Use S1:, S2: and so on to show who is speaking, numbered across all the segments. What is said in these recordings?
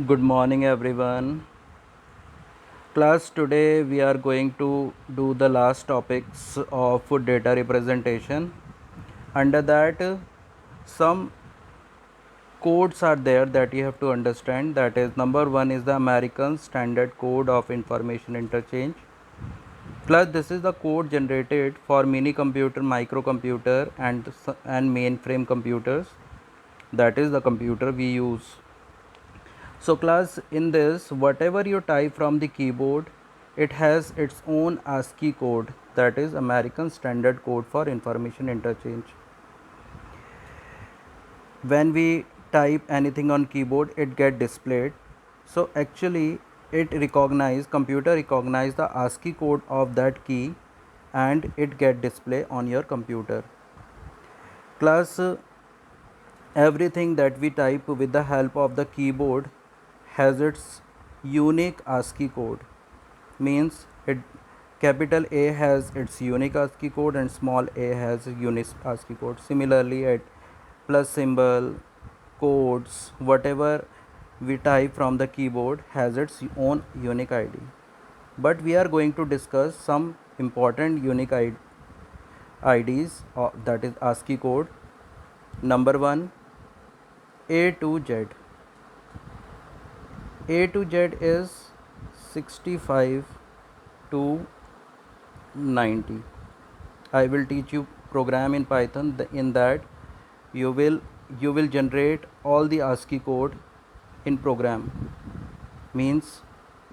S1: Good morning, everyone. Class, today we are going to do the last topics of data representation. Under that, some codes are there that you have to understand. That is, number one is the American Standard Code of Information Interchange. Plus, this is the code generated for mini computer, microcomputer, and mainframe computers. That is the computer we use. So class, in this, whatever you type from the keyboard, it has its own ASCII code, that is American Standard Code for Information Interchange. When we type anything on keyboard, it get displayed. So actually computer recognize the ASCII code of that key and it get display on your computer. Class, everything that we type with the help of the keyboard has its unique ASCII code. Means it capital A has its unique ASCII code and small a has a unique ASCII code. Similarly, at plus symbol, codes, whatever we type from the keyboard has its own unique ID. But we are going to discuss some important unique IDs, that is ASCII code. Number one, A to Z. A to Z is 65 to 90. I will teach you program in Python. In that you will generate all the ASCII code in program. Means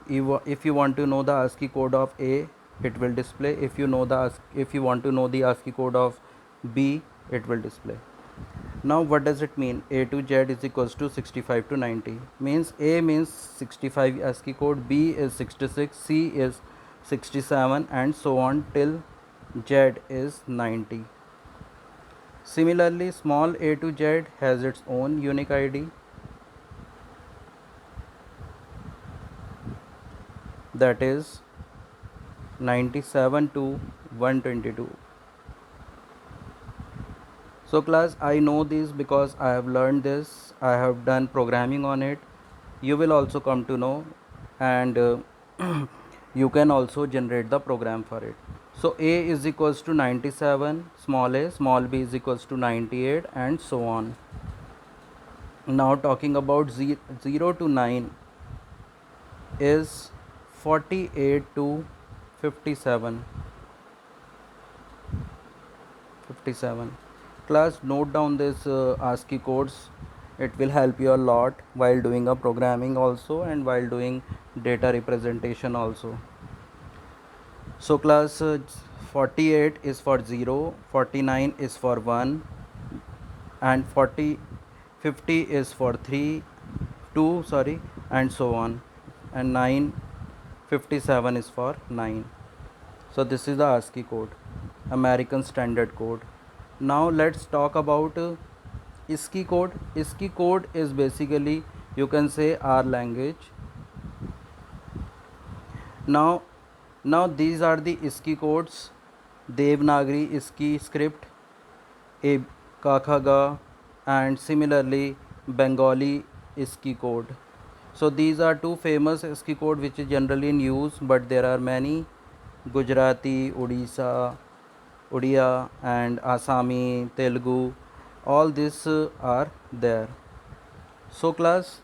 S1: if you want to know the ASCII code of A, it will display. If you want to know the ASCII code of B, it will display. Now what does it mean? A to Z is equals to 65 to 90. Means A means 65 ASCII code, B is 66, C is 67 and so on till Z is 90. Similarly, small a to Z has its own unique ID, that is 97 to 122. So class, I know this because I have learned this, I have done programming on it. You will also come to know, and you can also generate the program for it. So A is equals to 97, small b is equals to 98 and so on. Now talking about 0 to 9 is 48 to 57. Class, note down this ASCII codes. It will help you a lot while doing a programming also and while doing data representation also. So class, 48 is for 0, 49 is for 1 and 50 is for 3, 2 sorry, and so on, and 57 is for 9. So this is the ASCII code, American Standard Code. Now let's talk about ISCII code. ISCII code is basically, you can say, our language. Now these are the ISCII codes: Devanagari ISCII script, a Kakhaga, and similarly Bengali ISCII code. So these are two famous ISCII code which is generally in use, but there are many: Gujarati, Odia and Assami, Telugu. All these are there. So class,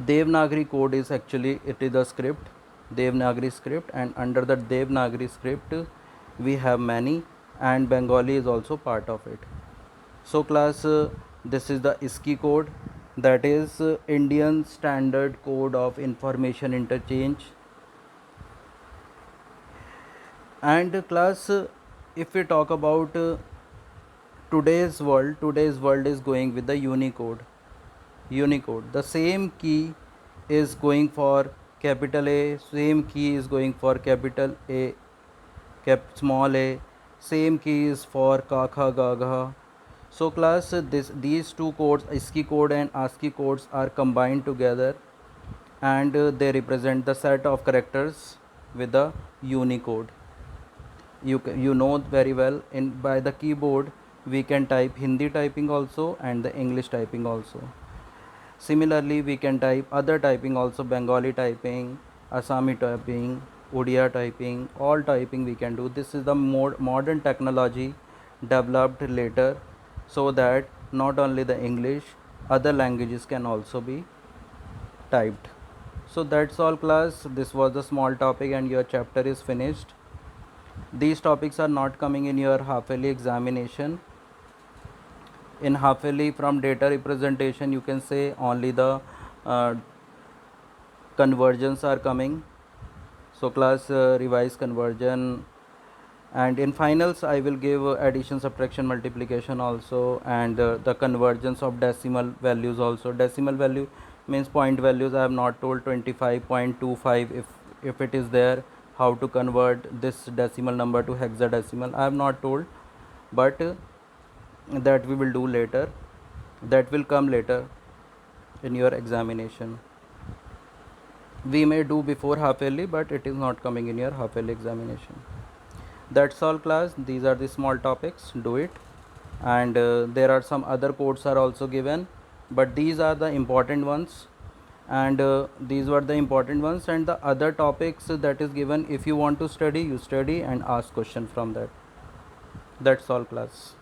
S1: Devanagari code is actually, it is a script, Devanagari script, and under the Devanagari script we have many, and Bengali is also part of it. So class, this is the ISCII code, that is Indian Standard Code of Information Interchange. And class, if we talk about today's world is going with the Unicode. The same key is going for capital A, same key is going for capital A, small a, same key is for Kakha Gagha. So class, these two codes, ISCII code and ASCII codes, are combined together, and they represent the set of characters with the Unicode. You know very well, by the keyboard we can type Hindi typing also and the English typing also. Similarly, we can type other typing also, Bengali typing, Assami typing, Odia typing, all typing we can do. This is the modern technology developed later, so that not only the English, other languages can also be typed. So that's all class. This was the small topic and your chapter is finished. These topics are not coming in your half yearly examination. In half yearly, from data representation, you can say only the uh, conversions are coming. So class, revise conversion, and in finals I will give addition, subtraction, multiplication also, and the convergence of decimal values also. Decimal value means point values. I have not told 25.25, if it is there, how to convert this decimal number to hexadecimal, I have not told, but that we will do later, that will come later in your examination. We may do before half yearly, but it is not coming in your half yearly examination. That's all class. These are the small topics, do it. And there are some other codes are also given, but these are the important ones, and these were the important ones, and the other topics that is given, if you want to study, you study and ask question from that. That's all class.